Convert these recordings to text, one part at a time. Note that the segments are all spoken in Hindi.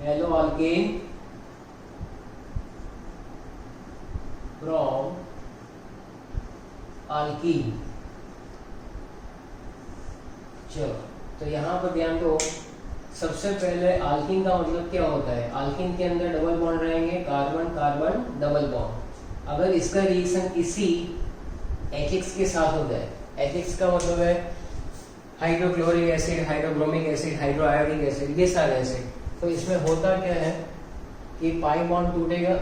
Hello alkane from alkene। चलो, तो यहाँ पर ध्यान दो। सबसे पहले अल्कीन का मतलब क्या होता है? अल्कीन के अंदर डबल बॉन्ड रहेंगे, कार्बन कार्बन डबल बॉन्ड। अगर इसका रिएक्शन किसी HX के साथ हो जाए, HX का मतलब है hydrochloric acid, hydrobromic acid, hydroiodic acid, ये सारे एसिड। तो इसमें होता क्या है कि पाई बॉन्ड टूटेगा,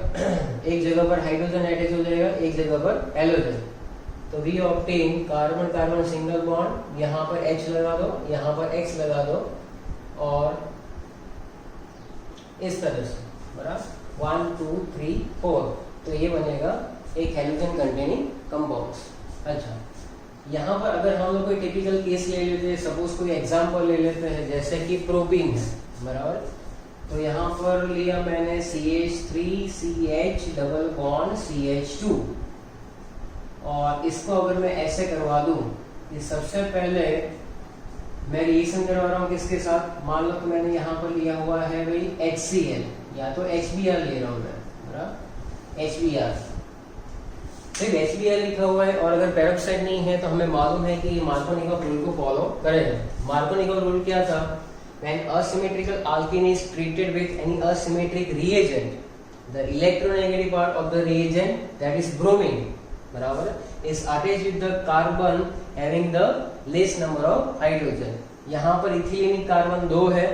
एक जगह पर हाइड्रोजन अटैच हो जाएगा, एक जगह पर हैलोजन। तो we obtain carbon carbon single bond, यहाँ पर H लगा दो, यहाँ पर X लगा दो, और इस तरह से बराबर 1 2 3 4। तो ये बनेगा एक हैलोजन कंटेनिंग कंपाउंड्स। अच्छा, यहाँ पर अगर हम लोग कोई टिपिकल केस ले लेते हैं, सपोज कोई एग्जांपल ले लेते हैं, जैसे कि प्रोपीन है बराबर। तो यहाँ पर लिया मैंने CH3CH डबल बॉन्ड CH2, और इसको अगर मैं ऐसे करवा दूं कि सबसे पहले मैं रिएक्शन करवा रहा हूँ किसके साथ? मान लो तो मैंने यहाँ पर लिया हुआ है भाई HCl, या तो HBr ले रहा हूँ मैं, बराबर HBr, ठीक HBr लिखा हुआ है। और अगर पेरोक्साइड नहीं है तो हमें मालूम है कि मार्कोनिकोव रूल को फॉलो करेगा। मार्कोनिकोव रूल क्या था? When asymmetrical alkene is treated with any asymmetric reagent, the electronegative part of the reagent, that is bromine, बराबर, is attached with the carbon having the less number of hydrogen। यहाँ पर इथिलीनिक कार्बन 2 है,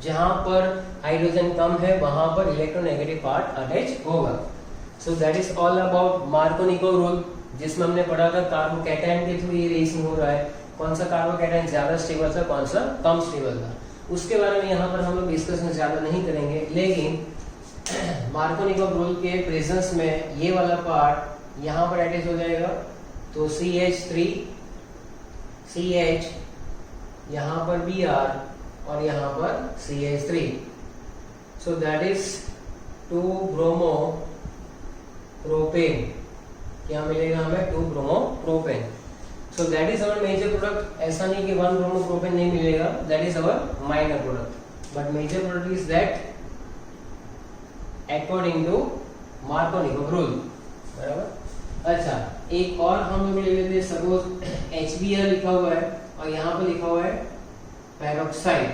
जहाँ पर हाइड्रोजन कम है वहां पर इलेक्ट्रोनेगेटिव पार्ट अटैच होगा। सो that is all about Markovnikov rule, जिसमें हमने पढ़ा था कार्बोकैटायन के थ्रू ये रिएक्शन हो रहा है, कौन सा कार्बोकैटायन ज्यादा स्टेबल था, कौन सा कम स्टेबल था। उसके बारे में यहाँ पर हम लोग डिस्कशन ज्यादा नहीं करेंगे, लेकिन मार्कोनिकोव रूल के प्रेजेंस में ये वाला पार्ट यहाँ पर अटैच हो जाएगा। तो CH3 CH, यहाँ पर Br, और यहाँ पर CH3। So that is 2 bromo propane. क्या मिलेगा हमें? 2 bromo propane. So that is our major product. ऐसा नहीं कि 1 ब्रोमो प्रोपेन नहीं मिलेगा, that is our minor product, but major product is that according to Markovnikov rule, बराबर। अच्छा, एक और हम लोग ले लेते हैं, सपोज HBr लिखा हुआ है और यहाँ पर लिखा हुआ है पेरोक्साइड।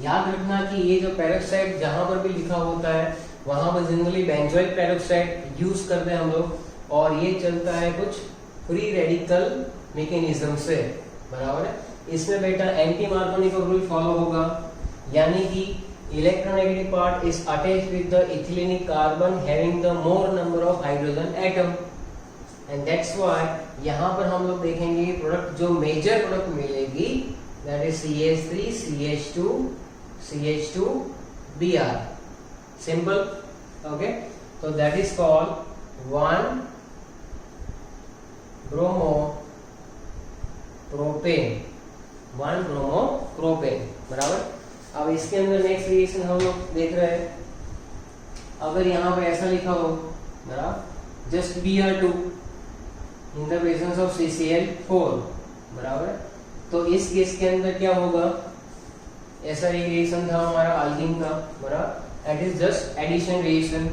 याद रखना कि ये जो पेरोक्साइड जहां पर भी लिखा होता है वहां पर जनरली बेंजोइक पेरोक्साइड यूज करते हैं हम लोग, और ये चलता है कुछ फ्री रेडिकल मैकेनिज्म से, बराबर है। इसमें बेटा एंटी मार्कोनिकोव रूल फॉलो होगा, यानी कि electronegative part is attached with the ethylenic carbon having the more number of hydrogen atom, and that's why यहाँ पर हम लोग देखेंगे प्रोडक्ट, जो मेजर प्रोडक्ट मिलेगी that is CH3 CH2 CH2 Br, simple, okay। so that is called 1 bromo propane, 1 bromo propane, बराबर। अब इसके अंदर नेक्स्ट रिएक्शन हम लोग देख रहे हैं। अगर यहाँ पे ऐसा लिखा हो, बराबर, just Br2 in the presence of CCl4, बराबर। तो इस केस के अंदर क्या होगा? ऐसा एक रिएक्शन था हमारा अल्कीन का, बराबर, it is just addition reaction,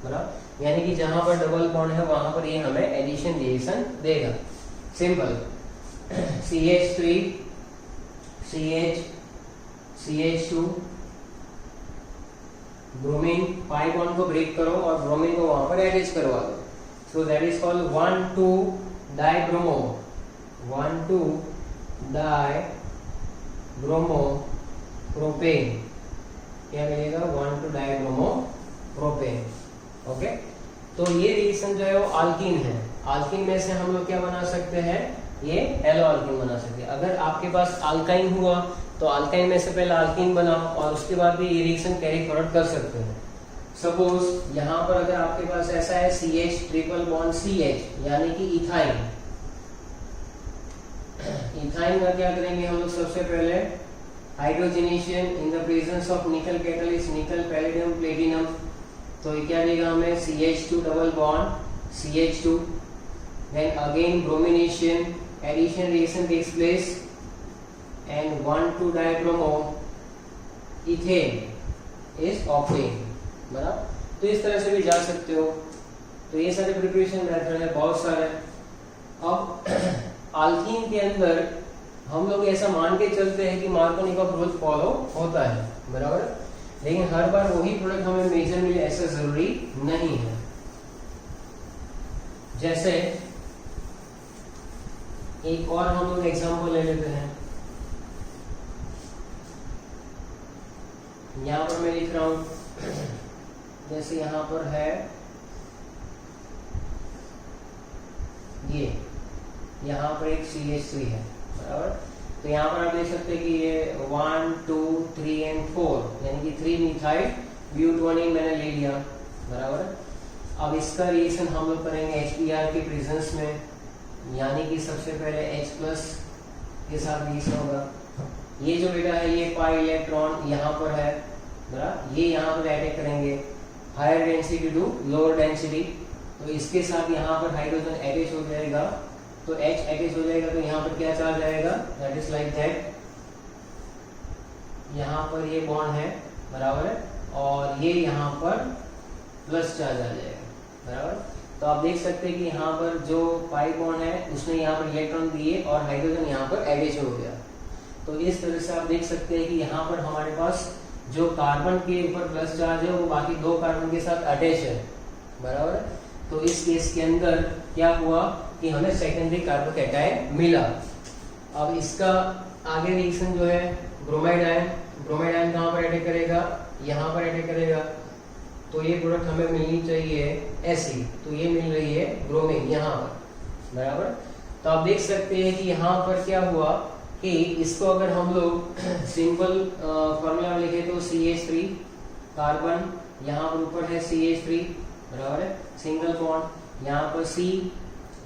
बराबर, यानी कि जहां पर डबल बॉन्ड है वहां पर ये हमें एडिशन रिएक्शन देगा, simple. CH3 CH CH2 bromine, pi bond को ब्रेक करो और ब्रोमीन को वहां पर अटैच करवा दो। सो that is called 1,2 dibromo, 1,2 die bromo propane. क्या मिलेगा? 1,2 डाई ब्रोमो प्रोपेन, ओके। तो ये रिएक्शन जो है वो अल्कीन है। अल्कीन में से हम लोग क्या बना सकते हैं? ये हेलो अल्कीन बना सकते हैं। अगर आपके पास अल्काइन हुआ तो अल्काइन में से पहले अल्कीन बनाओ और उसके बाद भी ये रिएक्शन कैरी फॉरवर्ड कर सकते हैं। सपोज यहाँ पर अगर आपके पास ऐसा है CH ट्रिपल बॉन्ड CH, यानी कि इथाइन। इथाइन का क्या करेंगे हम लोग? सबसे पहले hydrogenation in the presence of nickel catalyst, nickel palladium platinum. तो ये क्या देगा हमें? CH2 double bond CH2, then again bromination, addition reaction takes place, and 1,2 dibromo ethane, is obtain, बराबर। तो इस तरह से भी जा सकते हो। तो ये सारे प्रिपरेशन मेथड है, बहुत सारे। अब अल्कीन के अंदर हम लोग ऐसा मान के चलते हैं कि मार्कोनिकॉफ रूल फॉलो होता है, बराबर, लेकिन हर बार वही प्रोडक्ट हमें मेजर मिले ऐसा जरूरी नहीं है। जैसे एक और हम लोग एग्जांपल ले लेते हैं। यहां पर मैं लिख रहा हूं, जैसे यहां पर है ये, यहां पर एक CH3 है, बराबर। तो यहां पर आप देख सकते हैं कि ये 1 2 3 एंड 4 यानी कि 3 मिथाइल ब्यूटानीन मैंने ले लिया, बराबर। अब इसका रिएक्शन हम लोग करेंगे HBr के प्रेजेंस में, यानी कि सबसे पहले H+ के साथ रिएक्शन होगा। ये जो बेटा है ये पाई इलेक्ट्रॉन यहाँ पर है, बराबर, ये यहाँ पर अटैक करेंगे higher density to lower density, तो इसके साथ यहाँ पर हाइड्रोजन अटैच हो जाएगा, तो H अटैच हो जाएगा, तो यहाँ पर क्या चार्ज आएगा, दैट इज लाइक दैट। यहाँ पर ये बॉन्ड है, बराबर है, और ये यहाँ पर प्लस चार्ज आ जाएगा, बराबर। तो आप देख सकते हैं कि यहाँ पर जो पाई बॉन्ड है उसने यहाँ पर इलेक्ट्रॉन दिए और हाइड्रोजन यहाँ पर अटैच हो गया। तो इस तरह से आप देख सकते हैं कि यहाँ पर हमारे पास जो कार्बन के ऊपर प्लस चार्ज है वो बाकी 2 कार्बन के साथ अटैच है, बराबर। तो इस केस के अंदर क्या हुआ कि हमें सेकेंडरी कार्बोकैटायन मिला। अब इसका आगे रिएक्शन जो है ब्रोमाइड आयन कहाँ पर अटैक करेगा, यहाँ पर अटैक करेगा, तो ये प्रोडक्ट हमें मिलनी चाहिए ऐसी, तो ये मिल रही है ब्रोमीन यहाँ पर, बराबर। तो आप देख सकते हैं कि यहाँ पर क्या हुआ कि इसको अगर हम लोग सिंपल फॉर्मूला में लिखे तो CH3 कार्बन, यहाँ पर ऊपर है CH3, बराबर है, सिंगल बॉन्ड, यहाँ पर C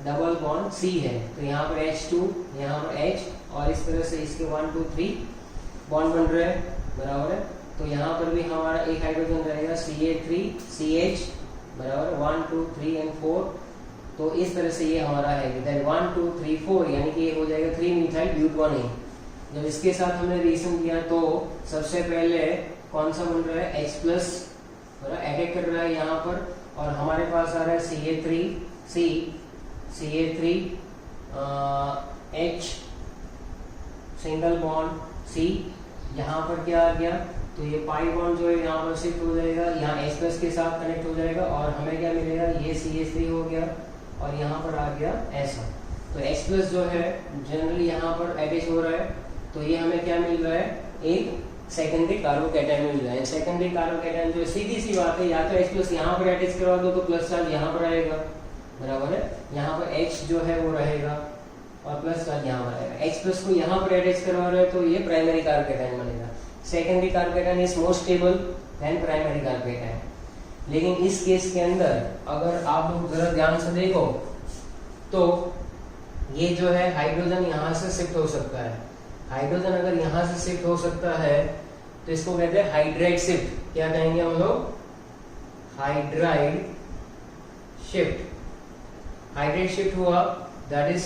डबल बॉन्ड C है, तो यहाँ पर H2, यहाँ पर H, और इस तरह से इसके 1 2 3 बॉन्ड बन रहे हैं, बराबर है। तो यहाँ पर भी हमारा एक हाइड्रोजन रहेगा CH3 CH, बराबर, 1 2 3 एंड 4। तो इस तरह से ये हमारा है 1 2 3 4, यानी कि ये हो जाएगा 3 मिथाइल ब्यूटानीन। जब इसके साथ हमने रिएक्शन किया तो सबसे पहले कौन सा बन रहा है, H+, बराबर, अटैक कर रहा है यहाँ पर, और हमारे पास आ रहा है CH3 H single bond C, यहाँ पर क्या आ गया, तो ये पाई बॉन्ड जो है यहाँ पर शिफ्ट हो जाएगा, यहाँ H+ के साथ कनेक्ट हो जाएगा, और हमें क्या मिलेगा, ये CH3 हो गया और यहाँ पर आ गया ऐसा। तो H+ जो है जनरली यहाँ पर अटैच हो रहा है, तो ये हमें क्या मिल रहा है, एक सेकेंडरी कार्बोकैटायन मिल रहा है। सेकेंडरी कार्बोकैटायन जो सीधी सी बात है, या तो H+ यहाँ पर अटैच करवा दो तो प्लस चार्ज यहाँ पर आएगा, बराबर है, यहाँ पर H जो है वो रहेगा और प्लस चार्ज यहाँ पर आएगा। H+ को यहाँ पर अटैच करवा रहे हो तो ये प्राइमरी कार्बोकैटायन बनेगा। Secondary carbocation is more stable then primary carbocation. लेकिन इस केस के अंदर अगर आप लोग जरा ध्यान से देखो तो ये जो है हाइड्रोजन यहाँ से शिफ्ट हो सकता है। हाइड्रोजन अगर यहाँ से शिफ्ट हो सकता है तो इसको कहते हैं हाइड्राइड शिफ्ट। क्या कहेंगे हम लोग, हाइड्राइड शिफ्ट। हाइड्राइड शिफ्ट हुआ, दैट इज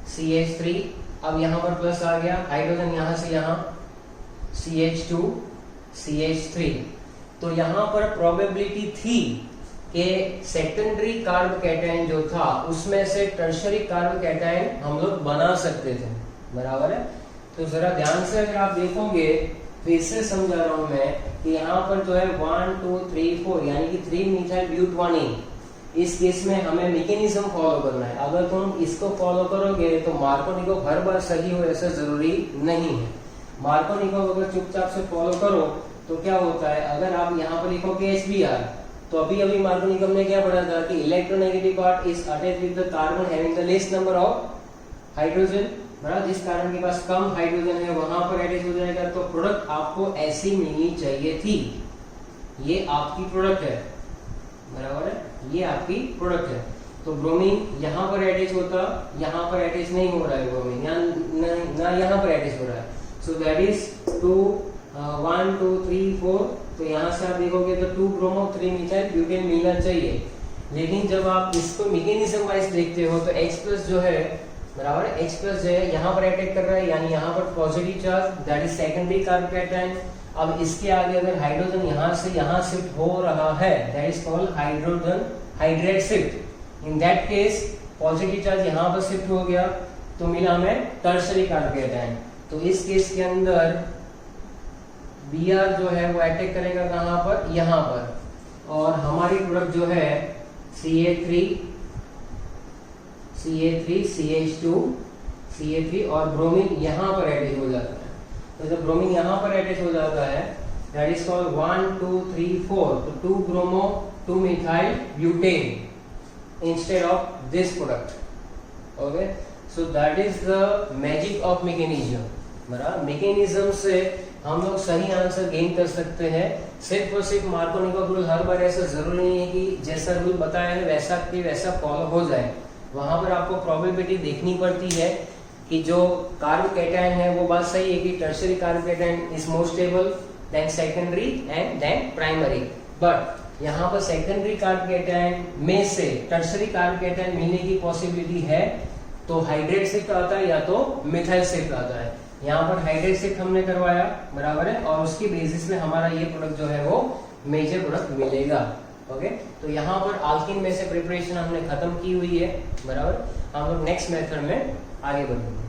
CH3 अब यहाँ पर प्लस आ गया, हाइड्रोजन यहाँ से यहाँ CH2 CH3। तो यहाँ पर प्रोबेबिलिटी थी कि सेकेंडरी कार्बोकैटायन जो था उसमें से टर्शियरी कार्बोकैटायन हम लोग बना सकते थे, बराबर है। तो जरा ध्यान से अगर आप देखोगे, फिर से समझा रहा हूं मैं कि यहाँ पर जो है 1 2 3 4 यानी कि 3 मिथाइल ब्यूटानीन, इस केस में हमें मैकेनिज्म फॉलो करना है। अगर तुम इसको फॉलो करोगे तो मार्कोनिकॉफ हर बार सही हो ऐसा जरूरी नहीं है। मार्कोनिकॉफ अगर चुपचाप से फॉलो करो तो क्या होता है, अगर आप यहाँ पर लिखो कि HBr, तो अभी मार्कोनिकॉफ ने क्या पढ़ा था कि electronegative part is attached with the carbon having the लेस्ट number of hydrogen, बराबर। जिस कार्बन के पास कम हाइड्रोजन है वहां पर अटैच हो जाएगा। तो प्रोडक्ट आपको ऐसी मिलनी चाहिए थी, ये आपकी प्रोडक्ट है, बराबर है, ये आपकी प्रोडक्ट है। तो ब्रोमीन यहाँ पर अटैच होता, यहाँ पर अटैच नहीं हो रहा है ब्रोमीन, ना यहाँ पर अटैच हो रहा है। सो दैट इज 1 2 3 4। तो यहाँ से आप देखोगे तो 2 ब्रोमो 3 मिथाइल ब्यूटेन मिलना चाहिए। लेकिन जब आप इसको मैकेनिज्म वाइज देखते हो तो H+ जो है बराबर है। H प्लस जो है यहाँ पर अटैक कर रहा है, यानी यहाँ पर positive charge, that is secondary carbocation. अब इसके आगे अगर हाइड्रोजन यहाँ से यहाँ शिफ्ट हो रहा है, that is called hydrogen hydrate shift. In that case positive charge यहाँ पर शिफ्ट हो गया तो मिला हमें टर्शरी कार्बोकैटायन। तो इस केस के अंदर Br जो है वो अटैक करेगा कहाँ पर, यहाँ पर, और हमारी प्रोडक्ट जो है CH2 CH3 और ब्रोमीन यहाँ पर अटैच हो जाता है। तो जब ब्रोमीन यहाँ पर अटैच हो जाता है, दैट इज कॉल्ड 1 2 3 4, तो 2 bromo 2 methyl butane instead of this product. Okay, so that is the magic of mechanism. बराबर, मैकेनिज्म से हम लोग सही आंसर गेन कर सकते हैं। सिर्फ और सिर्फ मार्कोनी का रूल हर बार ऐसा जरूरी नहीं है कि जैसा रूल बताया है वैसा कि वैसा फॉलो हो जाए। वहां पर आपको प्रोबेबिलिटी देखनी पड़ती है कि जो कार्बोकैटायन है वो बात सही है कि tertiary carbocation is more stable than secondary and then primary, but यहाँ पर सेकेंडरी कार्बोकैटायन में से टर्शियरी कार्बोकैटायन मिलने की पॉसिबिलिटी है तो हाइड्रेट शिफ्ट आता है या तो मिथाइल शिफ्ट आता है। यहाँ पर हाइड्रेट शिफ्ट हमने करवाया, बराबर है, और उसकी बेसिस में हमारा ये प्रोडक्ट जो है वो मेजर प्रोडक्ट मिलेगा। ओके, तो यहाँ पर अल्कीन में से प्रिपरेशन हमने खत्म की हुई है, बराबर। हम लोग नेक्स्ट मेथड में आगे बढ़ेंगे।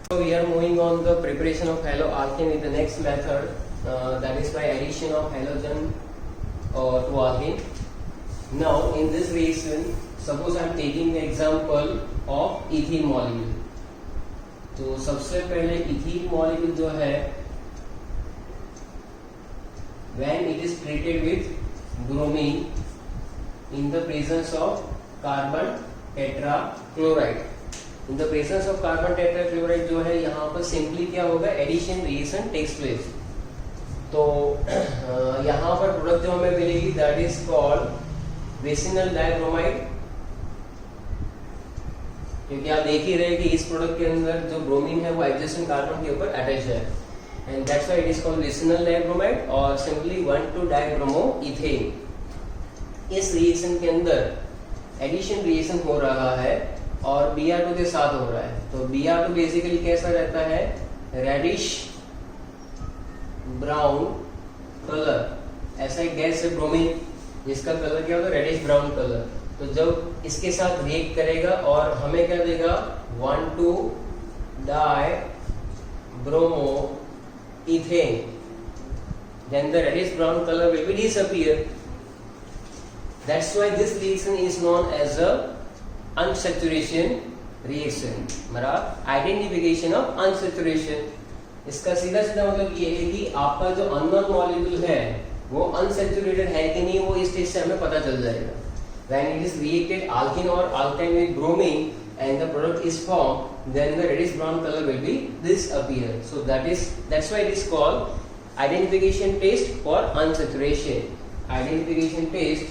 So we are moving on the preparation of haloalkane with the next method, that is by addition of halogen to alkane. Now in this reaction, suppose I am taking the example of ethyl molecule. तो सबसे पहले ethyl molecule जो है when it is treated with bromine in the presence of carbon tetrachloride. In the presence of carbon tetrachloride जो है यहाँ पर सिंपली क्या होगा, एडिशन रिएक्शन टेक्स प्लेस। तो यहाँ पर प्रोडक्ट जो हमें मिलेगी that is called vicinal dibromide, क्योंकि आप देख ही रहे कि इस प्रोडक्ट के अंदर जो ब्रोमीन है वो एडजेसेंट कार्बन के ऊपर अटैच है, and that's why it is called vicinal dibromide और सिंपली 1,2-डाइब्रोमोइथेन। इस रिएक्शन के अंदर एडिशन रिएक्शन हो रहा है और Br2 के साथ हो रहा है। तो Br2 बेसिकली कैसा रहता है, रेडिश ब्राउन कलर, ऐसा एक गैस है ब्रोमीन जिसका कलर क्या होगा, रेडिश ब्राउन कलर। तो जब इसके साथ रिएक्ट करेगा और हमें क्या देगा, 1,2-डाइब्रोमोइथेन, then the reddish brown color will be disappear. That's why this reaction is known as a unsaturation reaction, बराबर, आइडेंटिफिकेशन ऑफ अनसैचुरेशन। इसका सीधा सीधा मतलब ये है कि आपका जो अननोन मॉलिक्यूल है वो अनसैचुरेटेड है कि नहीं, वो इस स्टेज से हमें पता चल जाएगा। When it is reacted alkene or alkyne with bromine and the product is formed, then the reddish brown color will be disappear. So that's why it is called identification test for unsaturation. Identification test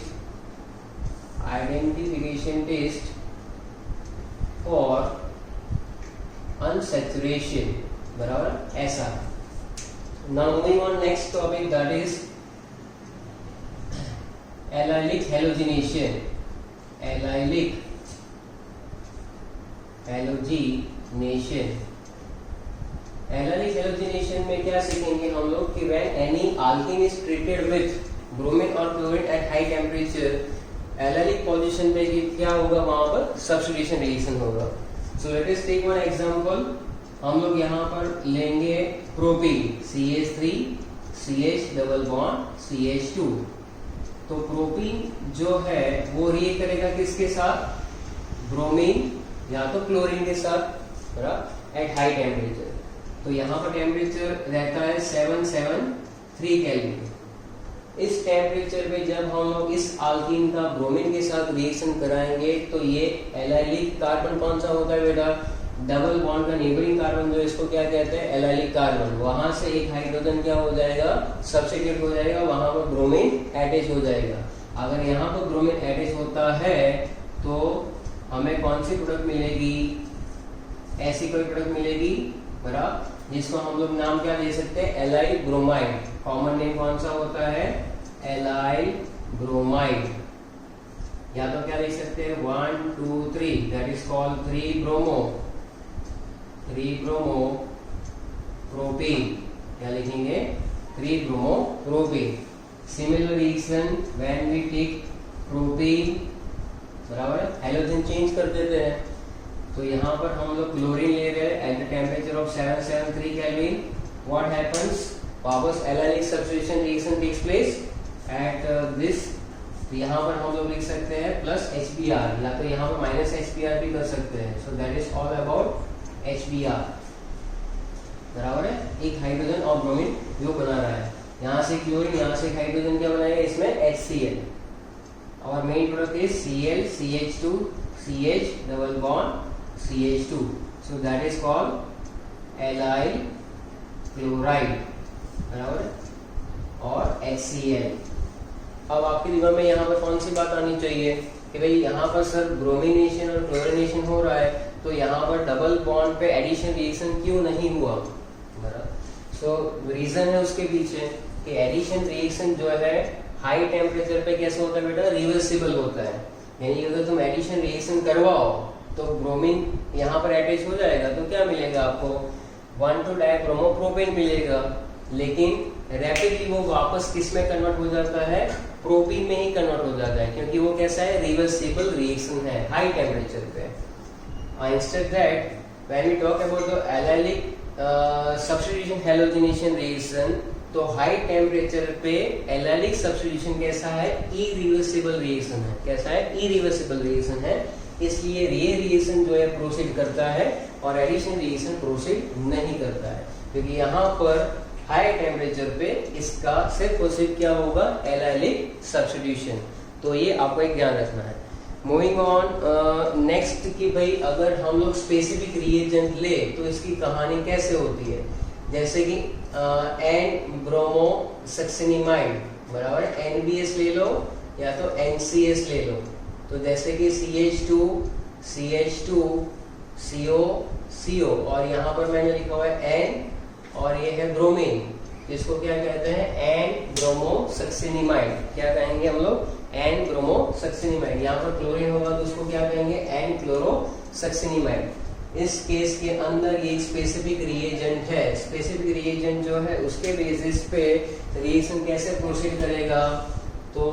for unsaturation, बराबर, ऐसा। Now moving on next topic, that is allylic halogenation. Allylic halogenation में क्या सीखेंगे हम लोग कि when any alkene is treated with bromine or chlorine at high temperature, allylic position पे क्या होगा, वहां पर substitution reaction होगा। So let us take one example. हम लोग यहाँ पर लेंगे propene, CH3 CH double bond CH2। तो प्रोपीन जो है वो रिएक्ट करेगा किसके साथ, ब्रोमीन या तो क्लोरीन के साथ, बराबर, एट हाई टेम्परेचर। तो यहाँ पर टेम्परेचर रहता है 773 केल्विन। इस टेम्परेचर पे जब हम लोग इस आल्कीन का ब्रोमीन के साथ रिएक्शन कराएंगे तो ये एलाइलिक कार्बन कौन सा होता है बेटा, डबल बॉन्ड का नेबरिंग कार्बन जो इसको क्या कहते हैं, एलाइलिक कार्बन। वहां से एक हाइड्रोजन क्या हो जाएगा, सब्स्टिट्यूट हो जाएगा, वहां पर ब्रोमीन अटैच हो जाएगा। अगर यहाँ पर ब्रोमीन अटैच होता है तो हमें कौन सी प्रोडक्ट मिलेगी, ऐसी कोई प्रोडक्ट मिलेगी, बराबर, जिसको हम लोग नाम क्या दे सकते हैं, एलाइल ब्रोमाइड। कॉमन नेम कौन सा होता है, एलाइल ब्रोमाइड। या तो क्या लिख सकते हैं 1 2 3, that is called 3 bromo propane. क्या लिखेंगे 3 bromo propane. Similar reaction when we take propane, बराबर है, हैलोजन चेंज कर देते हैं। तो यहाँ पर हम लोग क्लोरीन ले रहे हैं at the temperature of 773 kelvin. What happens, वापस allylic substitution reaction takes place at this. तो यहाँ पर हम लोग लिख सकते हैं प्लस HBr, या तो यहाँ पर माइनस HBr भी कर सकते हैं। सो that is all about HBr, बराबर है। एक हाइड्रोजन और ब्रोमीन जो बना रहा है, यहाँ से क्लोरीन, यहाँ से हाइड्रोजन क्या बनाएगा, इसमें HCl। और main product is Cl CH2 CH double bond CH2, so that is called allyl chloride, बराबर है, और HCl। अब आपके दिमाग में यहाँ पर कौन सी बात आनी चाहिए कि भाई यहाँ पर सर ब्रोमिनेशन और क्लोरिनेशन हो रहा है, तो यहाँ पर डबल बॉन्ड पे एडिशन रिएक्शन क्यों नहीं हुआ, बराबर। सो रीजन है उसके पीछे कि एडिशन रिएक्शन जो है हाई टेम्परेचर पे कैसे होता है बेटा, रिवर्सिबल होता है। यानी अगर तुम एडिशन रिएक्शन करवाओ तो ब्रोमीन यहाँ पर अटैच हो जाएगा, तो क्या मिलेगा आपको 1,2-डाइब्रोमोप्रोपेन मिलेगा। लेकिन रैपिडली वो वापस किस में कन्वर्ट हो जाता है, प्रोपीन में ही कन्वर्ट हो जाता है, क्योंकि वो कैसा है, रिवर्सिबल रिएक्शन है हाई टेम्परेचर पे। Instead that when we talk about the allylic substitution halogenation reaction, तो हाई टेम्परेचर पे एलाइलिक सब्स्टिट्यूशन कैसा है, इरिवर्सिबल रिएक्शन है। कैसा है, इरिवर्सिबल रिएक्शन है। इसलिए ये रिएक्शन जो है प्रोसीड करता है और एडिशन रिएक्शन प्रोसीड नहीं करता है, क्योंकि यहाँ पर हाई टेम्परेचर पे इसका सिर्फ और सिर्फ क्या होगा, एलाइलिक सब्स्टिट्यूशन। तो ये आपको एक ध्यान रखना है। मूविंग ऑन नेक्स्ट कि भाई अगर हम लोग स्पेसिफिक रिएजेंट ले तो इसकी कहानी कैसे होती है। जैसे कि एन ब्रोमो सक्सिनिमाइड, बराबर, NBS ले लो या तो NCS ले लो। तो जैसे कि CH2 CH2 CO CO, और यहाँ पर मैंने लिखा हुआ है N, और ये है ब्रोमीन, जिसको क्या कहते हैं, एन ब्रोमो सक्सिनिमाइड। क्या कहेंगे हम लोग, एन ब्रोमो सक्सिनिमाइड। यहाँ पर क्लोरीन होगा तो उसको क्या कहेंगे, एन क्लोरो सक्सिनिमाइड। इस केस के अंदर ये एक स्पेसिफिक रिएजेंट है। स्पेसिफिक रिएजेंट जो है उसके बेसिस पे रिएक्शन कैसे प्रोसीड करेगा। तो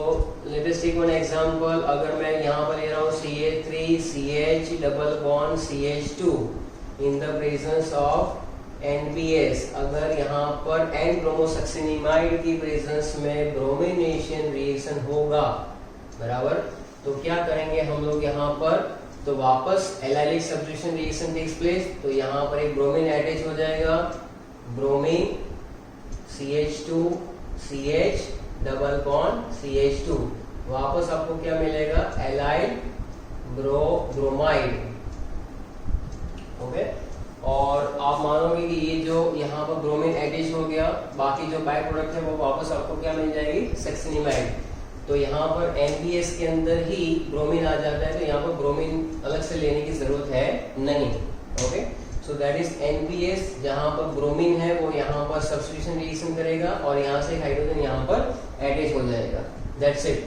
let us take one example. अगर मैं यहाँ पर ले रहा हूँ CH3CH double bond CH2 in the presence of NBS, अगर यहाँ पर एन ब्रोमोसक्सिनिमाइड की प्रेजेंस में ब्रोमिनेशन रिएक्शन होगा, बराबर, तो क्या करेंगे हम लोग यहाँ पर, तो वापस allylic substitution reaction takes place. तो यहाँ पर एक ब्रोमीन अटैच हो जाएगा, bromine CH2 CH double bond CH2, वापस आपको क्या मिलेगा, एलाइल ब्रोमाइड। ओके, और आप मानोगे कि ये जो यहाँ पर ब्रोमीन एडिश हो गया, बाकी जो बाय प्रोडक्ट है वो वापस आपको क्या मिल जाएगी, सक्सिनिमाइड। तो यहाँ पर NBS के अंदर ही ब्रोमीन आ जाता है, तो यहाँ पर ब्रोमीन अलग से लेने की जरूरत है नहीं। Okay, so that is NBS, जहाँ पर ब्रोमीन है वो यहाँ पर सब्स्टिट्यूशन रिएक्शन करेगा और यहाँ से हाइड्रोजन यहाँ पर अटैच हो जाएगा। That's it.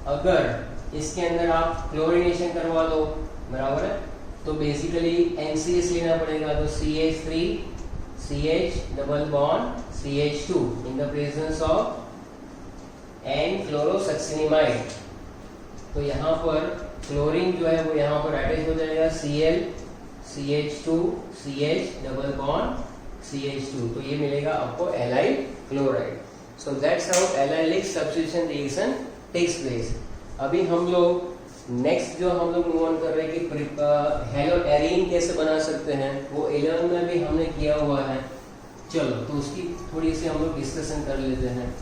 अगर इसके अंदर आप क्लोरीनेशन करवा लो, बराबर है, तो बेसिकली NCS लेना पड़ेगा। तो CH3 CH double bond CH2 in the presence of N chlorosuccinimide. तो यहाँ पर क्लोरीन जो है वो यहाँ पर अटैच हो जाएगा, Cl CH2 CH double bond CH2, तो ये मिलेगा आपको allyl chloride. So that's how allylic substitution reaction takes place. अभी हम लोग नेक्स्ट जो हम लोग मूव ऑन कर रहे हैं कि हेलोएरीन कैसे बना सकते हैं, वो 11 में भी हमने किया हुआ है। चलो तो उसकी थोड़ी सी हम लोग डिस्कशन कर लेते हैं।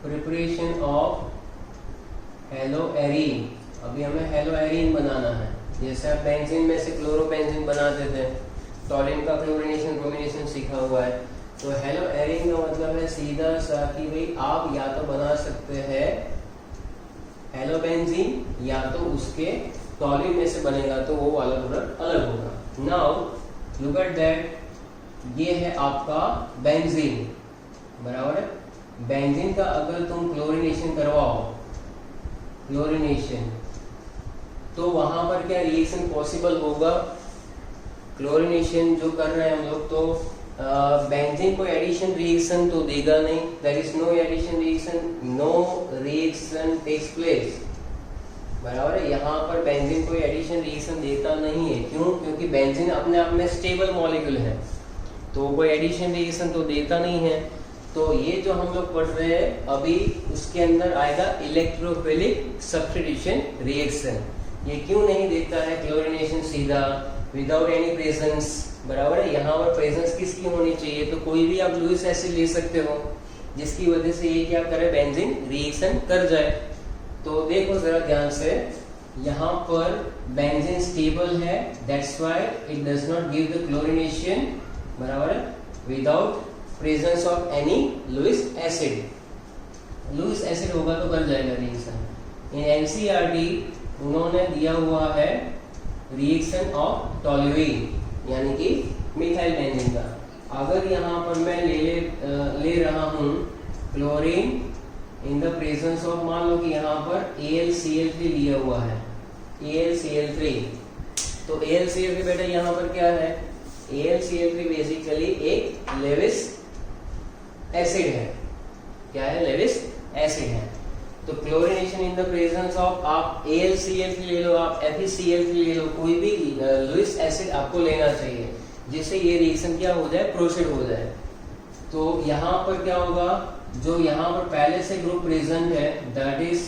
Preparation of haloarene. अभी हमें हेलोएरीन बनाना है। जैसे आप बेंजीन में से क्लोरोबेंजीन बनाते थे, टॉलिन का क्लोरीनेशन ब्रोमिनेशन सीखा हुआ है। तो हेलोएरीन का मतलब है सीधा सा कि भाई आप या तो बना सकते हैं हेलोबेंजीन या तो उसके टॉलिन में से बनेगा तो वो वाला प्रोडक्ट अलग होगा। नाउ लुक एट दैट, ये है आपका बेंजीन, बराबर है। बेंजीन का अगर तुम क्लोरीनेशन करवाओ, क्लोरीनेशन, तो वहां पर क्या रिएक्शन पॉसिबल होगा? क्लोरीनेशन जो कर रहे हैं हम लोग, तो बेंजीन को एडिशन रिएक्शन तो देगा नहीं, there is no addition reaction, no reaction takes place, बराबर है। यहाँ पर बेंजीन कोई एडिशन रिएक्शन देता नहीं है, क्यों? क्योंकि बेंजीन अपने आप में स्टेबल मॉलिक्यूल है, तो कोई एडिशन रिएक्शन तो देता नहीं है। तो ये जो हम लोग पढ़ रहे हैं अभी, उसके अंदर आएगा इलेक्ट्रोफिलिक सब्स्टिट्यूशन रिएक्शन। ये क्यों नहीं देता है क्लोरीनेशन सीधा विदाउट एनी प्रेजेंस, बराबर है। यहाँ पर प्रेजेंस किसकी होनी चाहिए? तो कोई भी आप लुईस एसिड ले सकते हो, जिसकी वजह से ये क्या करे, बेंजीन रिएक्शन कर जाए। तो देखो जरा ध्यान से, यहाँ पर बेंजीन स्टेबल है, that's why it does not give the chlorination, बराबर है, without presence of any Lewis acid. Lewis acid होगा तो कर जाएगा रिएक्शन। इन एनसीईआरटी उन्होंने दिया हुआ है रिएक्शन ऑफ टॉल्यूइन, यानी कि मिथाइल बेंजीन का। अगर यहाँ पर मैं ले रहा हूँ chlorine in the presence of, मान लो कि यहाँ पर AlCl3 लिया हुआ है, AlCl3, तो AlCl3 बेटा यहाँ पर क्या है? AlCl3 बेसिकली एक लेविस एसिड है। क्या है? लेविस एसिड है। तो chlorination in the presence of, आप AlCl3 ले लो, आप FeCl3 ले लो, कोई भी लुईस एसिड आपको लेना चाहिए, जिससे ये रिएक्शन क्या हो जाए, प्रोसीड हो जाए। तो यहाँ पर क्या होगा, जो यहाँ पर पहले से ग्रुप प्रेजेंट है दैट इज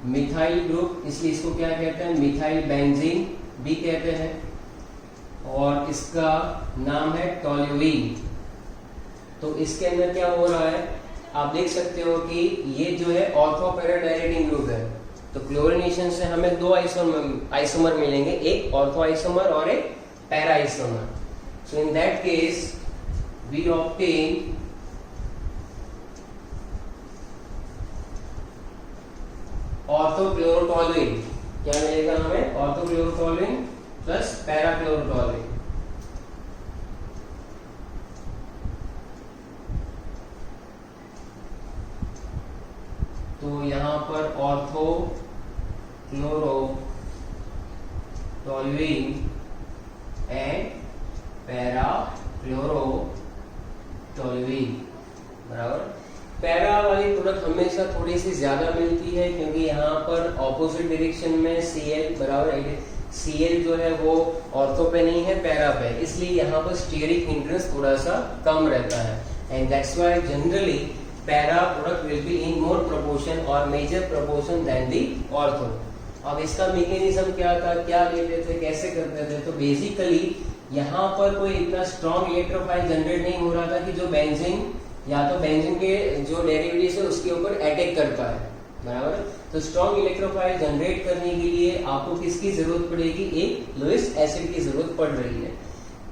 मिथाइल ग्रुप, इसलिए इसको क्या कहते हैं, मिथाइल बेंजीन भी कहते हैं, और इसका नाम है टॉल्यूइन। तो इसके अंदर क्या हो रहा है, आप देख सकते हो कि ये जो है ऑर्थो पैरा डायरेक्टिंग ग्रुप है। तो क्लोरीनेशन से हमें दो आइसोमर मिलेंगे, एक ऑर्थो आइसोमर और एक para isomer. So in that case we obtain orthochlorotoluene. क्या मिलेगा हमें? Orthochlorotoluene plus parachlorotoluene. तो यहाँ पर ऑर्थोक्लोरोटोलुइन एंड पैराक्लोरोटोलुइन, बराबर। पैरा वाली प्रोडक्ट हमेशा थोड़ी सी ज्यादा मिलती है, क्योंकि यहाँ पर ऑपोजिट डायरेक्शन में Cl बराबर, Cl जो है वो ऑर्थो पे नहीं है, पैरा पे, इसलिए यहाँ पर स्टीयरिक हिंड्रेंस थोड़ा सा कम रहता है, and that's why generally para product will be in more proportion और मेजर प्रोपोर्शन देन दी ऑर्थो। अब इसका मैकेनिज्म क्या था, क्या लेते थे, कैसे करते थे? तो बेसिकली यहाँ पर कोई इतना स्ट्रॉन्ग इलेक्ट्रोफाइल जनरेट नहीं हो रहा था कि जो बेंजीन या तो बेंजीन के जो डेरिवेटिव्स है उसके ऊपर अटैक करता है, बराबर। तो स्ट्रॉन्ग इलेक्ट्रोफाइल जनरेट करने के लिए आपको किसकी जरूरत पड़ेगी? एक लुईस एसिड की जरूरत पड़ रही है।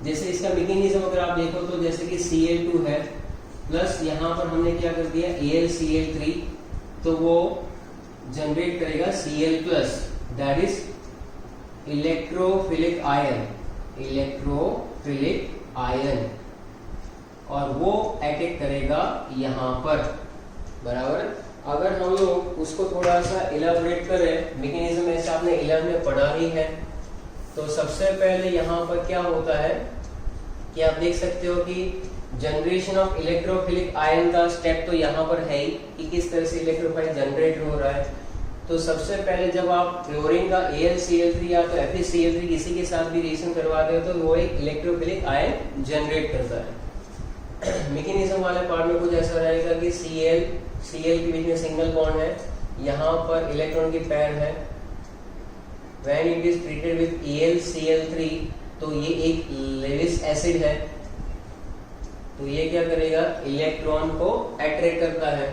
जैसे इसका मैकेनिज्म अगर आप देखो तो जैसे कि Cl2 है प्लस यहाँ पर हमने क्या कर दिया AlCl3, तो वो जनरेट करेगा Cl plus, that is electrophilic ion, electrophilic ion, और वो अटैक करेगा यहाँ पर, बराबर। अगर हम लोग उसको थोड़ा सा इलाबोरेट करें, मैकेनिज्म ऐसे आपने 11 में पढ़ा ही है। तो सबसे पहले यहाँ पर क्या होता है कि आप देख सकते हो कि जनरेशन ऑफ इलेक्ट्रोफिलिक आयन का स्टेप तो यहाँ पर है ही कि किस तरह से इलेक्ट्रोफाइल जनरेट हो रहा है। तो सबसे पहले जब आप क्लोरीन का AlCl3 या तो FeCl3 किसी के साथ भी रिएक्शन करवाते हो तो वो एक इलेक्ट्रोफिलिक आयन जनरेट करता है। मैकेनिज्म वाले पार्ट में कुछ ऐसा रहेगा कि Cl के बीच में सिंगल बॉन्ड है, यहाँ पर इलेक्ट्रॉन की पेयर है, when it is treated with AlCl3 तो ये एक लेविस एसिड है, तो ये क्या करेगा, इलेक्ट्रॉन को अट्रैक्ट करता है,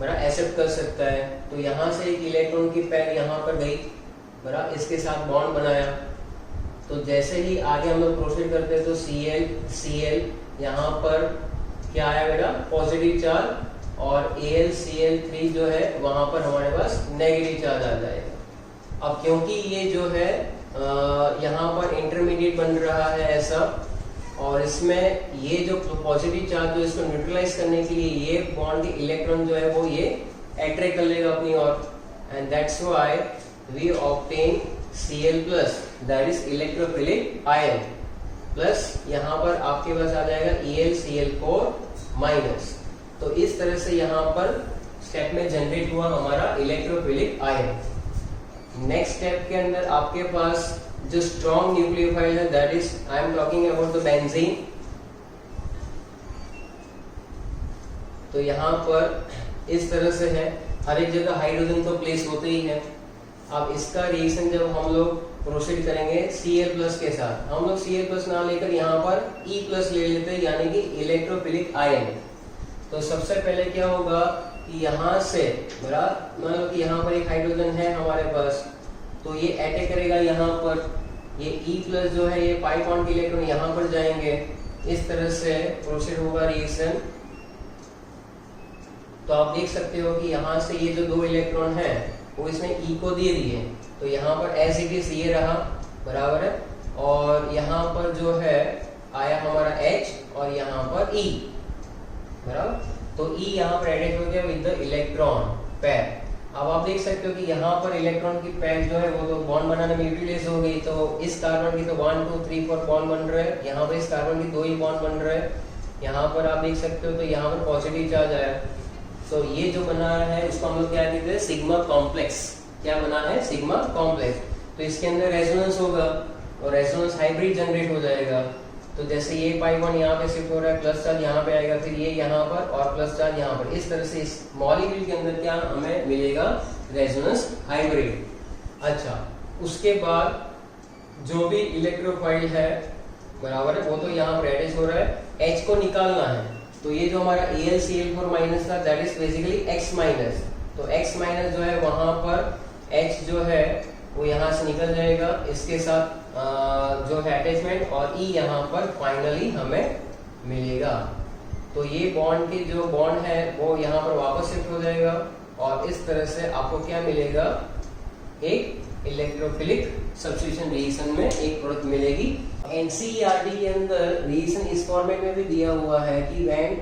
बड़ा एक्सेप्ट कर सकता है। तो यहाँ से एक इलेक्ट्रॉन की पेयर यहाँ पर गई, बड़ा इसके साथ बॉन्ड बनाया। तो जैसे ही आगे हम लोग प्रोसीड करते हैं तो Cl यहाँ पर क्या आया बेटा, पॉजिटिव चार्ज और AlCl3 जो है वहां पर हमारे पास नेगेटिव चार्ज आ जाएगा। अब क्योंकि ये जो है यहाँ पर इंटरमीडिएट बन रहा है ऐसा, और इसमें ये जो पॉजिटिव चार्ज जो इसको न्यूट्रलाइज करने के लिए ये बॉन्ड के इलेक्ट्रॉन जो है वो ये अट्रैक्ट कर लेगा अपनी ओर, and that's why we obtain Cl plus, that is electrophilic ion, plus यहाँ पर आपके पास आ जाएगा ElCl4 माइनस। तो इस तरह से यहाँ पर स्टेप में जनरेट हुआ हमारा इलेक्ट्रोफिलिक आयन। नेक्स्ट स्टेप के अंदर आपके पास जो स्ट्रॉन्ग न्यूक्लियोफाइल है, that is I am talking about the benzene. तो यहाँ पर इस तरह से है, हर एक जगह हाइड्रोजन तो प्लेस होते ही है। अब इसका रिएक्शन जब हम लोग प्रोसीड करेंगे Cl प्लस के साथ, हम लोग Cl प्लस ना लेकर यहाँ पर E प्लस ले लेते हैं, यानी कि इलेक्ट्रोफिलिक आयन। तो सबसे पहले क्या होगा कि यहाँ से मान लो कि यहाँ पर एक हाइड्रोजन है हमारे पास, तो ये अटैक करेगा यहाँ पर, ये E प्लस जो है ये पाई बॉन्ड के इलेक्ट्रॉन यहाँ पर जाएंगे, इस तरह से प्रोसीड होगा रिएक्शन। तो आप देख सकते हो कि यहाँ से ये जो 2 इलेक्ट्रॉन है वो इसने E को दे दिए, तो यहाँ पर एज इट इज ये रहा, बराबर है, और यहाँ पर जो है आया हमारा H और यहाँ पर E, बराबर। तो E यहाँ पर एडेड हो गया विद द इलेक्ट्रॉन पेयर। अब आप देख सकते हो कि यहाँ पर इलेक्ट्रॉन की पेयर जो है वो तो बॉन्ड बनाने में यूटिलाइज हो गई, तो इस कार्बन की तो 1 2 3 4 बॉन्ड बन रहे हैं, यहाँ पर इस कार्बन की 2 ही बॉन्ड बन रहे हैं। यहाँ पर आप देख सकते हो तो यहाँ पर पॉजिटिव चार्ज आया, तो ये जो बना है इसको हम लोग क्या कहते हैं, सिग्मा कॉम्प्लेक्स। क्या बना है, सिग्मा कॉम्प्लेक्स। तो इसके अंदर रेजोनेंस होगा और रेजोनेंस हाइब्रिड जनरेट हो जाएगा। तो जैसे ये पाई बॉन्ड यहाँ पे शिफ्ट हो रहा है, प्लस चार्ज यहाँ पे आएगा, फिर ये यहाँ पर और प्लस चार्ज यहाँ पर, इस तरह से इस मॉलिक्यूल के अंदर क्या हमें मिलेगा, रेजोनेंस हाइब्रिड। अच्छा, उसके बाद जो भी इलेक्ट्रोफाइल है, बराबर है, वो तो यहाँ पर अटैच हो रहा है, H को निकालना है। तो ये जो हमारा AlCl4 माइनस था, that is basically X minus. तो X माइनस जो है वहां पर H जो है वो यहाँ से निकल जाएगा, इसके साथ जो है अटैचमेंट, और E यहाँ पर फाइनली हमें मिलेगा। तो ये बॉन्ड की जो बॉन्ड है वो यहाँ पर वापस शिफ्ट हो जाएगा, और इस तरह से आपको क्या मिलेगा, एक इलेक्ट्रोफिलिक सब्स्टिट्यूशन रिएक्शन में एक प्रोडक्ट मिलेगी। NCERT के अंदर रिएक्शन इस फॉर्मेट में भी दिया हुआ है कि when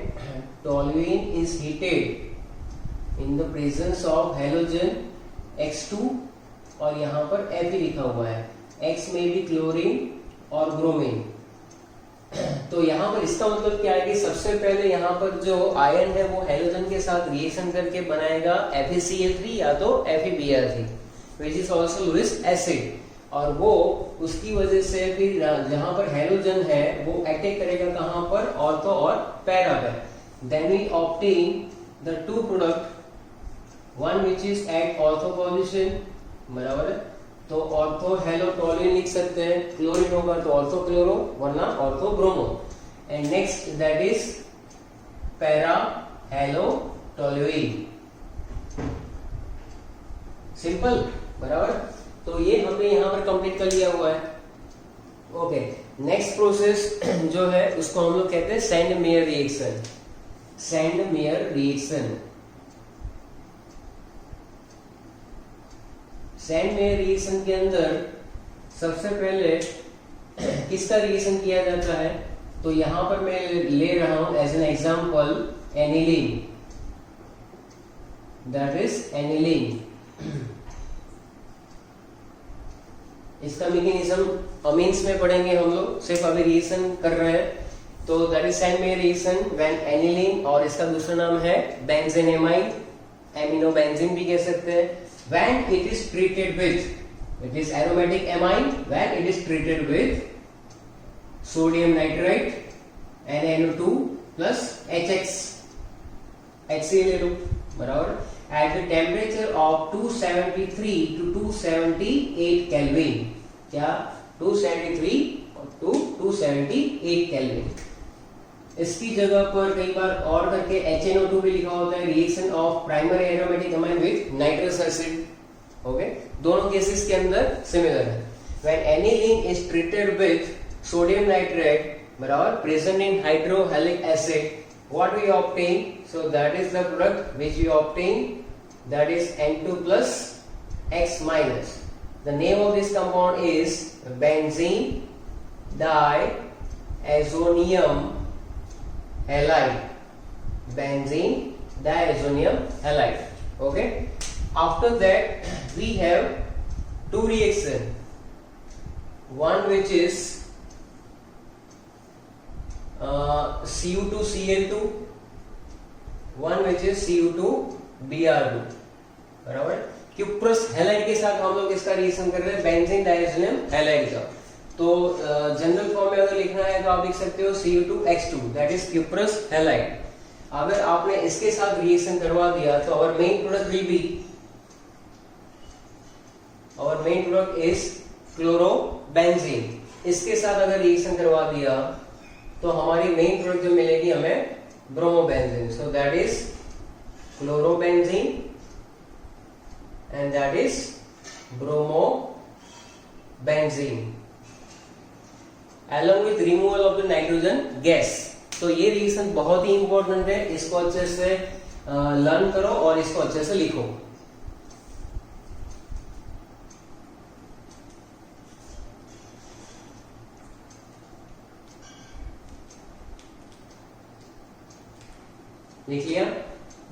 toluene is heated in the presence of halogen X2, और यहाँ पर Fe लिखा हुआ है, X में भी क्लोरीन और ब्रोमीन। तो यहाँ पर इसका मतलब क्या है कि सबसे पहले यहाँ पर जो आयन है वो हैलोजन के साथ रिएक्शन करके बनाएगा FeCl3 या तो FeBr3, which is also Lewis acid, और वो उसकी वजह से फिर जहां पर हैलोजन है वो अटैक करेगा कहां पर, ऑर्थो और पैरा पर। Then we obtain the two product, one which is at ortho position, बराबर है। तो ऑर्थो हेलो टोल्यूइन लिख सकते हैं, क्लोरीन होगा तो ऑर्थो क्लोरो वरना ortho bromo, and next that is para hello toluene. Simple, बराबर। तो ये हमने यहाँ पर कंप्लीट कर लिया हुआ है। ओके, नेक्स्ट प्रोसेस जो है उसको हम लोग कहते हैं sand mayor reaction. Sand mayor reaction, sand mayor reaction के अंदर सबसे पहले किसका रिएक्शन किया जाता है, तो यहां पर मैं ले रहा हूं as an example aniline, that is aniline. इसका मैकेनिज्म अमीन्स में पढ़ेंगे हम लोग, सिर्फ अभी रिएक्शन कर रहे हैं। तो that is sand mayor reaction when aniline, और इसका दूसरा नाम है बेंजेनेमाइड, एमिनो बेंजीन भी कह सकते हैं, when it is treated with, it is aromatic amine when it is treated with sodium nitrite NaNO2 plus HX, HCl, बराबर, at the temperature of 273 to 278 Kelvin। क्या 273 to 278 Kelvin। इसकी जगह पर कई बार और करके HNO2 भी लिखा होता है, reaction of primary aromatic amine with nitrous acid. Okay, दोनों केसेस के अंदर सिमिलर है। When aniline is treated with sodium nitrate, बराबर, present in hydrohalic acid, what we obtain, so that is the product which we obtain, that is N2 plus X minus. The name of this compound is benzene diazonium halide. Benzene diazonium halide. Okay. After that we have two reactions. One which is Cu2Cl2, one which is Cu2Br2, बराबर। क्यूप्रस हैलाइड के साथ हम लोग इसका रिएक्शन कर रहे हैं बेंजीन डाइजोनियम हैलाइड का। तो जनरल फॉर्म में अगर लिखना है तो आप लिख सकते हो Cu2H2, that is cuprous halide. अगर आपने इसके साथ रिएक्शन करवा दिया तो our main product will be, our main product is chlorobenzene. इसके साथ अगर रिएक्शन करवा दिया तो हमारी मेन प्रोडक्ट जो मिलेगी हमें bromobenzene. So that is chlorobenzene and that is bromobenzene along with removal of the nitrogen gas। तो ये रिएक्शन बहुत ही इंपॉर्टेंट है, इसको अच्छे से लर्न करो और इसको अच्छे से लिखो। लिख लिया।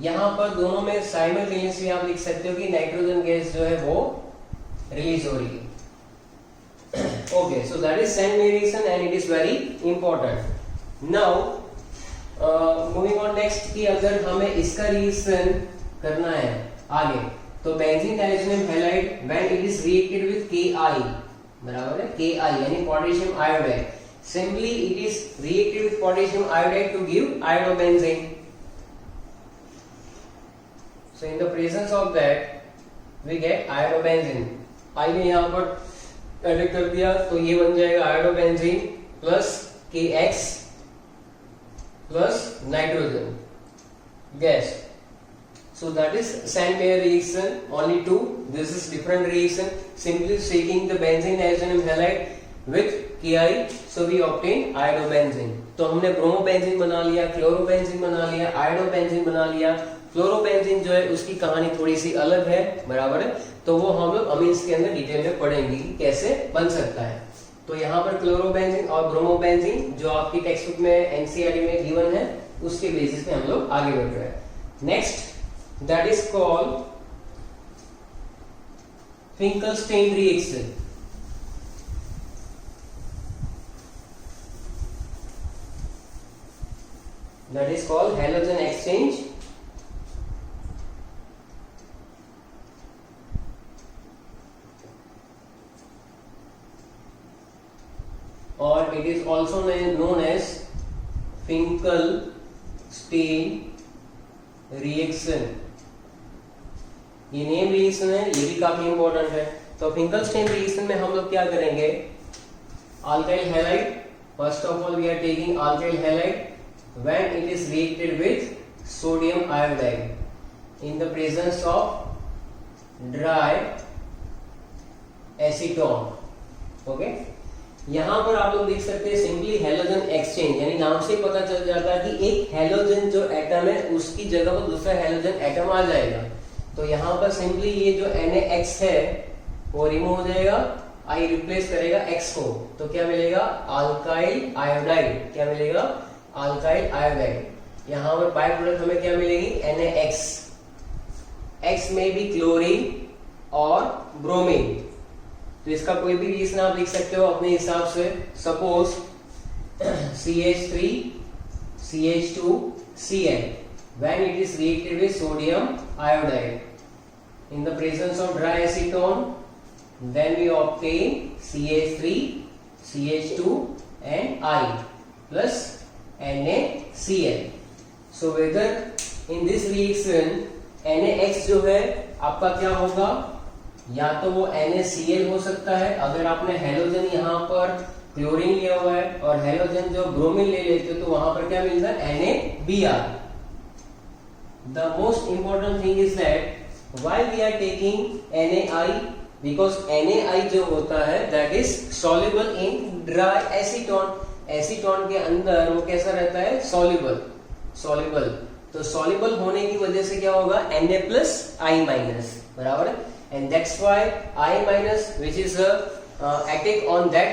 यहां पर दोनों में साइमल्टेनियसली आप लिख सकते हो कि नाइट्रोजन गैस जो है वो रिलीज हो रही है। Okay, so that is sand reaction and it is very important. Now, moving on next कि अगर हमें इसका रिएक्शन करना है आगे, तो benzene diazonium halide when it is reacted with Ki, बराबर है Ki यानी potassium iodide, simply it is reacted with potassium iodide to give iodobenzene। So in the presence of that we get iodobenzene। आइए यहाँ पर एड कर दिया तो ये बन जाएगा iodobenzene plus KX plus nitrogen gas. So that is Sand-Mayer reaction, only two. This is different reaction, simply shaking the benzene diazonium halide with Ki, so we obtain iodobenzene। तो हमने ब्रोमोबेंजीन बना लिया, क्लोरोबेंजीन बना लिया, आयोडोबेंजीन बना लिया। फ्लोरोबेंजीन जो है उसकी कहानी थोड़ी सी अलग है, बराबर है, तो वो हम लोग अमीन्स के अंदर डिटेल में पढ़ेंगे कि कैसे बन सकता है। तो यहाँ पर क्लोरोबेंजीन और ब्रोमोबेंजीन जो आपकी टेक्स्ट बुक में एनसीईआरटी में गिवन है उसके बेसिस पे हम लोग आगे बढ़ रहे हैं। Next that is called Finkelstein reaction. That is called halogen exchange or it is also known as Finkelstein reaction। ये नेम रिएक्शन है, ये भी काफी इंपॉर्टेंट है। तो फिंकलस्टीन रिएक्शन में हम लोग क्या करेंगे, alkyl halide, first of all we are taking alkyl halide when it is reacted with sodium iodide in the presence of dry acetone. Okay, यहां पर आप लोग देख सकते हैं सिंपली हैलोजन एक्सचेंज, यानी नाम से पता चल जाता है कि एक हैलोजन जो एटम है उसकी जगह पर दूसरा हैलोजन एटम आ जाएगा। तो यहां पर सिंपली ये जो NaX है वो रिमूव हो जाएगा, I रिप्लेस करेगा X को, तो क्या मिलेगा अल्काइल आयोडाइड। क्या मिलेगा अल्काइल आयोडाइड। यहां पर बाय प्रोडक्ट हमें क्या मिलेगी NaX। X में भी क्लोरीन और ब्रोमीन, तो इसका कोई भी रिएक्शन आप लिख सकते हो अपने हिसाब से। Suppose CH3CH2Cl when it is reacted with sodium iodide in the presence of dry acetone, then we obtain CH3CH2 and I plus NaCl। so whether in this reaction NaX जो है आपका क्या होगा, या तो वो NaCl हो सकता है, अगर आपने हैलोजन यहाँ पर क्लोरीन लिया हुआ है और हैलोजन जो ब्रोमीन ले लेते हो तो वहां पर क्या मिलता है NaBr। The most important thing is that why we are taking NaI, because NaI जो होता है that is soluble in dry acetone. Acetone के अंदर वो कैसा रहता है, सॉल्युबल। सॉल्युबल, तो सॉल्युबल होने की वजह से क्या होगा, Na प्लस I माइनस, बराबर है, and that's why I minus which is acting on that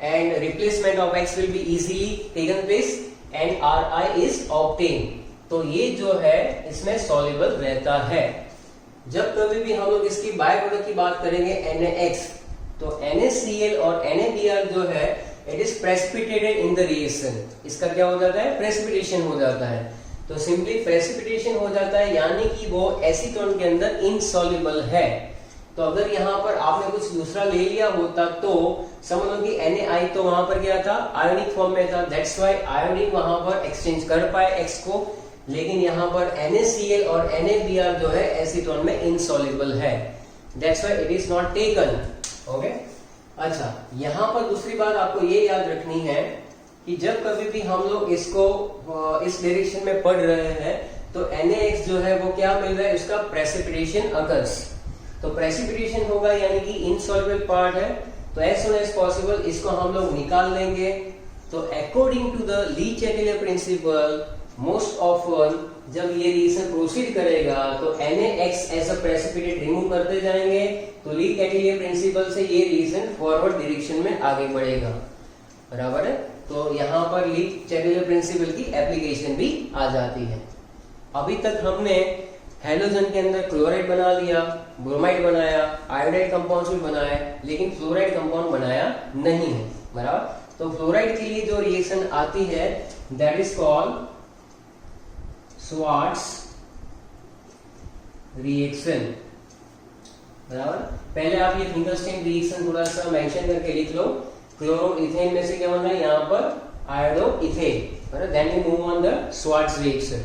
and replacement of X will be easily taken place and Ri is obtained. तो ये जो है इसमें soluble रहता है। जब कभी भी हम लोग इसकी बाय प्रोडक्ट की बात करेंगे NaX, तो NaCl और NaBr जो है it is precipitated in the reaction, इसका क्या हो जाता है, प्रेसिपिटेशन हो जाता है। तो सिंपली प्रेसिपिटेशन हो जाता है यानी कि वो एसीटोन के अंदर इनसॉल्युबल है। तो अगर यहाँ पर आपने कुछ दूसरा ले लिया होता तो समझ लो कि Na तो वहां पर क्या था, आयोनिक फॉर्म में था, दैट्स व्हाई आयोडीन वहां पर एक्सचेंज कर पाए X को, लेकिन यहाँ पर NaCl और NaBr जो है एसीटोन में इनसॉल्युबल है, that's why it is not taken. Okay, अच्छा यहाँ पर दूसरी बात आपको ये याद रखनी है कि जब कभी भी हम लोग इसको इस डायरेक्शन में पढ़ रहे हैं तो NaX जो है वो क्या मिल रहा है, उसका प्रेसिपिटेशन अकर्स। तो प्रेसिपिटेशन होगा यानी कि इनसॉल्युबल पार्ट है, तो एज सून एज पॉसिबल इसको हम लोग निकाल लेंगे। तो according to the Le Chatelier principle most often जब ये रिएक्शन प्रोसीड करेगा तो NaX as a precipitate remove करते जाएंगे, तो ली चैटेलियर प्रिंसिपल से ये रिएक्शन फॉरवर्ड डायरेक्शन में आगे बढ़ेगा, बराबर है। तो यहाँ पर ली चैटेलियर प्रिंसिपल की एप्लीकेशन भी आ जाती है। अभी तक हमने हैलोजन के अंदर क्लोराइड बना लिया, ब्रोमाइड बनाया, आयोडाइड कंपाउंड्स भी बनाए, लेकिन फ्लोराइड कंपाउंड बनाया नहीं है, बराबर। तो फ्लोराइड के लिए जो रिएक्शन आती है that is called Swarts reaction, बराबर। पहले आप ये फिंगरस्टीन रिएक्शन थोड़ा सा मेंशन करके लिख लो। क्लोरोइथेन में से क्या होना है, यहाँ पर आयोडोइथेन, बराबर। Then we move on the Swarts reaction.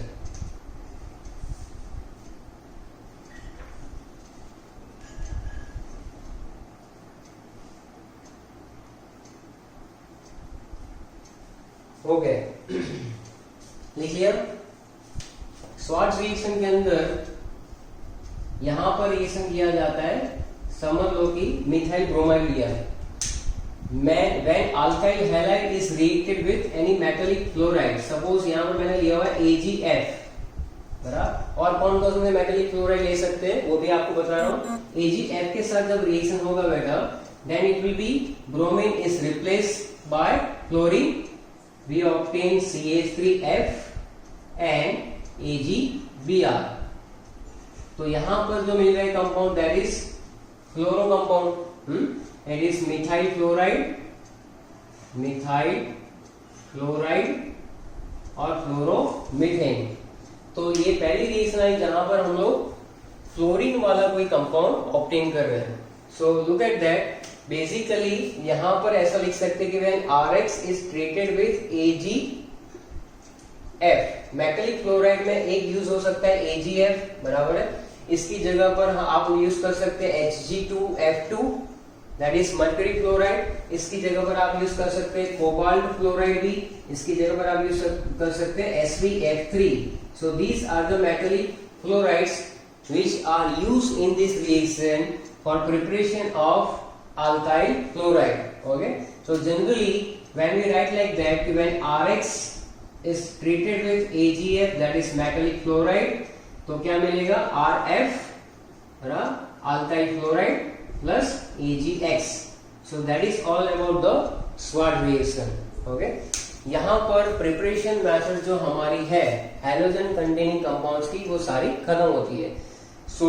Okay, लिख लिया। स्वार्ट्स रिएक्शन के अंदर यहां पर रिएक्शन किया जाता है, समझ लो कि मिथाइल ब्रोमाइड लिया है, when alkyl halide is reacted with any metallic chloride, suppose यहां पर मैंने लिया हुआ है AgF, बराबर। और कौन कौन से मेटेलिक क्लोराइड ले सकते हैं वो भी आपको बता रहा हूं। AgF के साथ जब रिएक्शन होगा बेटा, then it will be bromine is replaced by chlorine, we obtain CH3F and AgBr। तो यहां पर जो मिल रहा है compound that is fluoro compound, it is methyl chloride और फ्लोरोमीथेन। तो ये पहली रिएक्शन आई जहां पर हम लोग फ्लोरीन वाला कोई कंपाउंड ऑब्टेन कर रहे हैं। So look at that, basically यहां पर ऐसा लिख सकते हैं कि when Rx is treated with AgF, metallic chloride में एक यूज हो सकता है AgF, बराबर है। इसकी जगह पर आप यूज कर सकते हैं Hg2F2 that is mercury chloride. इसकी जगह पर आप यूज कर सकते हैं कोबाल्ट क्लोराइड भी, इसकी जगह पर आप यूज कर सकते हैं SbF3। So these are the metallic chlorides which are used in this reaction for preparation of alkyl chloride. Okay, so generally when we write like that, when Rx is treated with AgF that is metallic chloride, तो क्या मिलेगा, RF alkyl chloride plus AgX. So that is all about the Swart reaction. Okay, यहाँ पर प्रिपरेशन मेथड जो हमारी है हैलोजन कंटेनिंग कंपाउंड्स की वो सारी खत्म होती है। सो